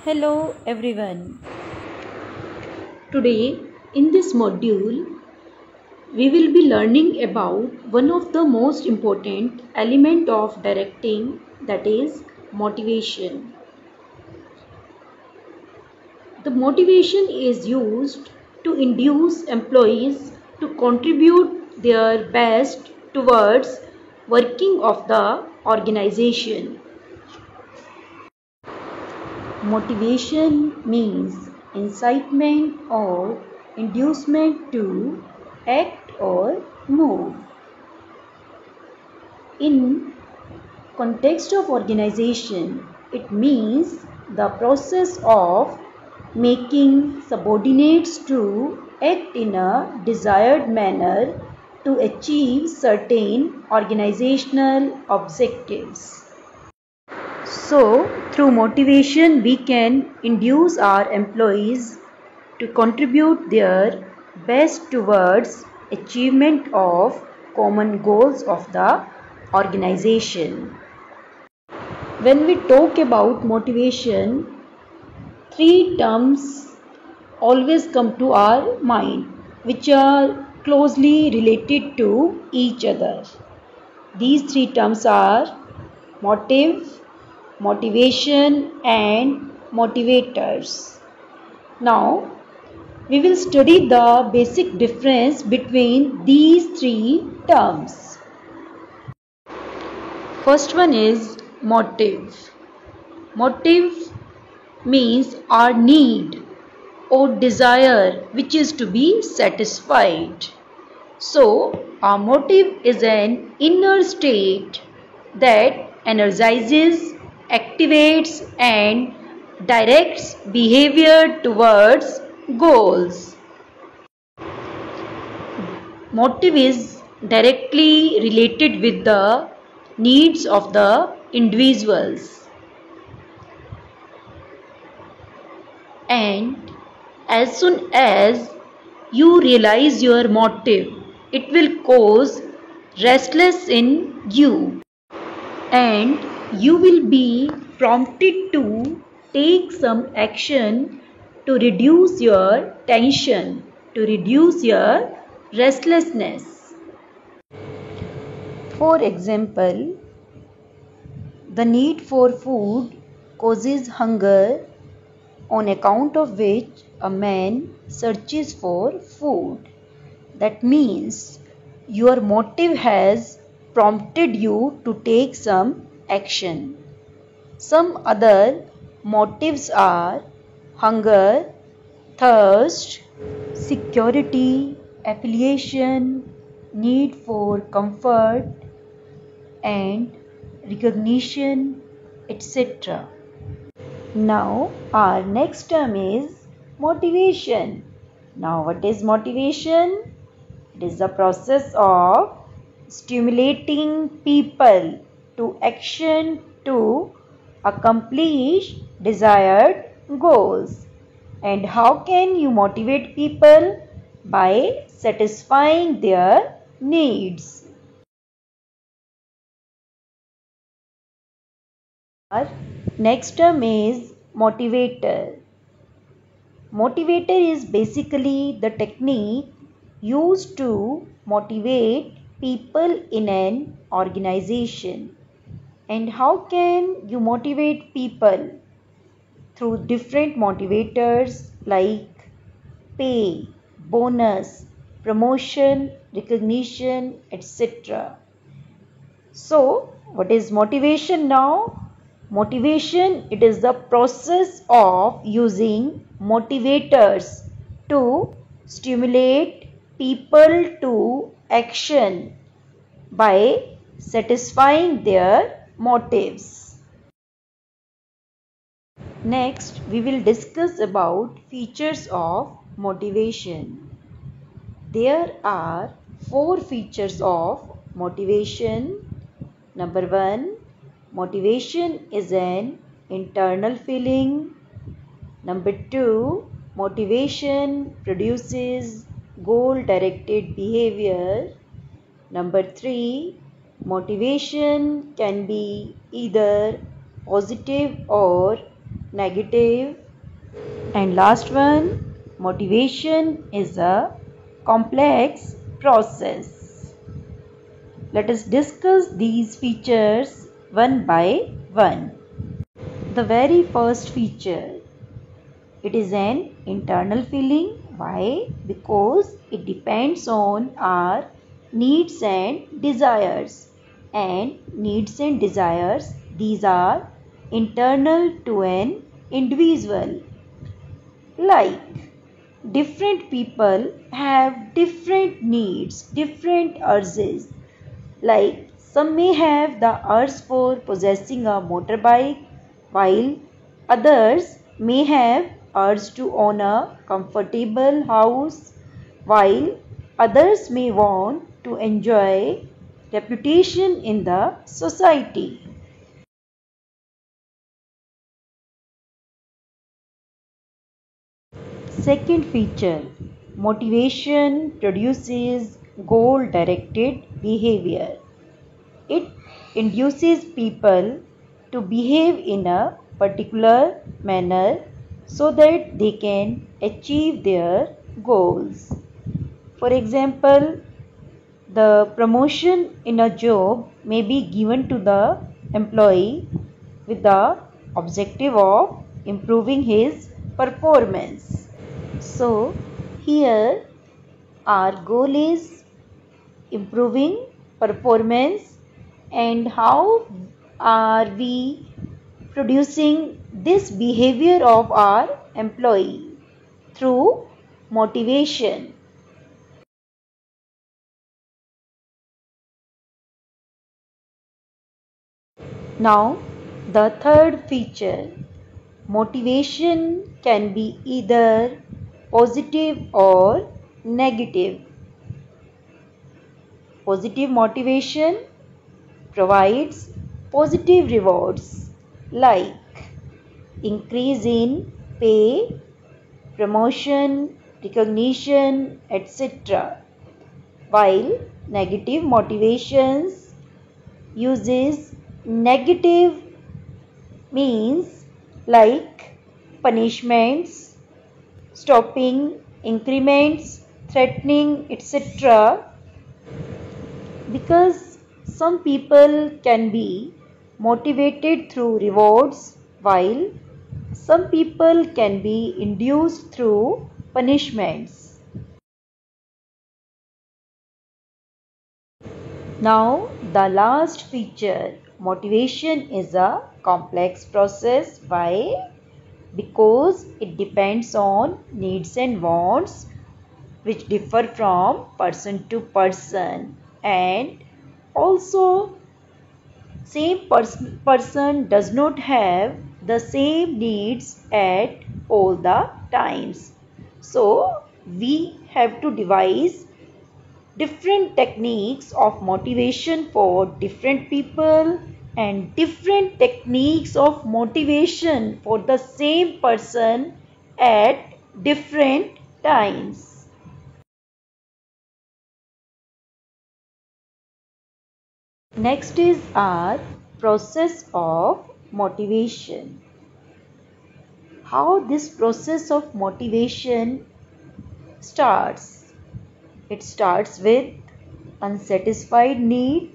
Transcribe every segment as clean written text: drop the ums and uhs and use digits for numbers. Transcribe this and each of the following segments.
Hello everyone. Today in this module we will be learning about one of the most important element of directing, that is motivation. The motivation is used to induce employees to contribute their best towards working of the organization. Motivation means incitement or inducement to act or move. In context of organization, it means the process of making subordinates to act in a desired manner to achieve certain organizational objectives. So, through motivation, we can induce our employees to contribute their best towards achievement of common goals of the organization. When we talk about motivation, three terms always come to our mind, which are closely related to each other. These three terms are motive, motivation and motivators. Now, we will study the basic difference between these three terms. First one is motive. Motive means our need or desire which is to be satisfied. So, our motive is an inner state that energizes, activates and directs behavior towards goals. Motive is directly related with the needs of the individuals, and as soon as you realize your motive, it will cause restlessness in you and you will be prompted to take some action to reduce your tension, to reduce your restlessness. For example, the need for food causes hunger, on account of which a man searches for food. That means your motive has prompted you to take some action. Some other motives are hunger, thirst, security, affiliation, need for comfort and recognition, etc. Now our next term is motivation. Now what is motivation? It is the process of stimulating people to action to accomplish desired goals. And how can you motivate people? By satisfying their needs. Our next term is motivator. Motivator is basically the technique used to motivate people in an organization. And how can you motivate people? Through different motivators like pay, bonus, promotion, recognition, etc. So, what is motivation now? Motivation, it is the process of using motivators to stimulate people to action by satisfying their motives. Next, we will discuss about features of motivation. There are 4 features of motivation. Number 1, motivation is an internal feeling. Number 2, motivation produces goal-directed behavior. Number 3, motivation can be either positive or negative. And last one, motivation is a complex process. Let us discuss these features one by one. The very first feature, it is an internal feeling. Why? Because it depends on our needs and desires. And needs and desires, these are internal to an individual. Like different people have different needs, different urges. Like some may have the urge for possessing a motorbike, while others may have urge to own a comfortable house, while others may want to enjoy reputation in the society. Second feature, motivation produces goal-directed behavior. It induces people to behave in a particular manner so that they can achieve their goals. For example, the promotion in a job may be given to the employee with the objective of improving his performance. So, here our goal is improving performance, and how are we producing this behavior of our employee? Through motivation. Now, the third feature, motivation can be either positive or negative. Positive motivation provides positive rewards like increase in pay, promotion, recognition, etc. While negative motivations uses negative means like punishments, stopping increments, threatening, etc. Because some people can be motivated through rewards, while some people can be induced through punishments. Now, the last feature, motivation is a complex process. Why? Because it depends on needs and wants which differ from person to person, and also same person does not have the same needs at all the times. So we have to devise different techniques of motivation for different people and different techniques of motivation for the same person at different times. Next is our process of motivation. How this process of motivation starts? It starts with unsatisfied need,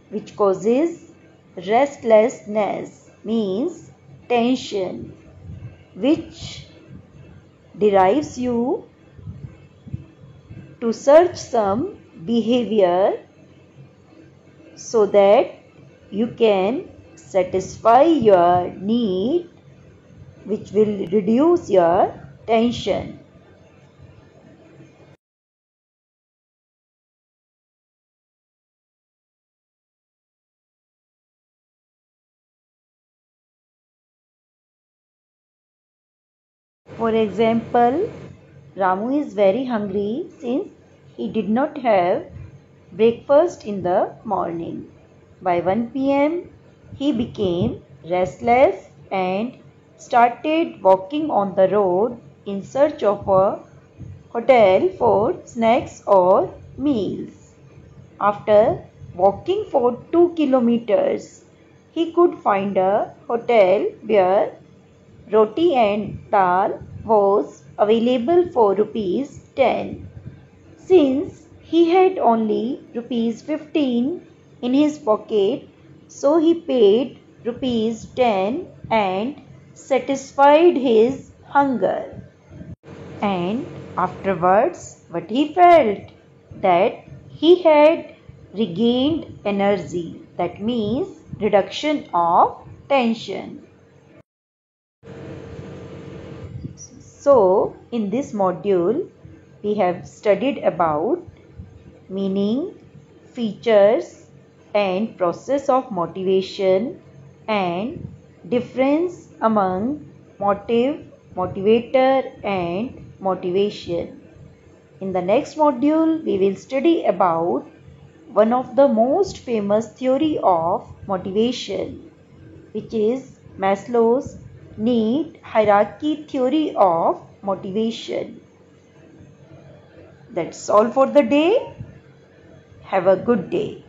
which causes restlessness, means tension, which derives you to search some behavior so that you can satisfy your need, which will reduce your tension. For example, Ramu is very hungry since he did not have breakfast in the morning. By 1 p.m., he became restless and started walking on the road in search of a hotel for snacks or meals. After walking for 2 kilometers, he could find a hotel where roti and dal was available for rupees 10. Since he had only rupees 15 in his pocket, so he paid rupees 10 and satisfied his hunger. And afterwards, what he felt? That he had regained energy. That means reduction of tension. So, in this module, we have studied about meaning, features and process of motivation and difference among motive, motivator and motivation. In the next module, we will study about one of the most famous theory of motivation, which is Maslow's need hierarchy theory of motivation. That's all for the day. Have a good day.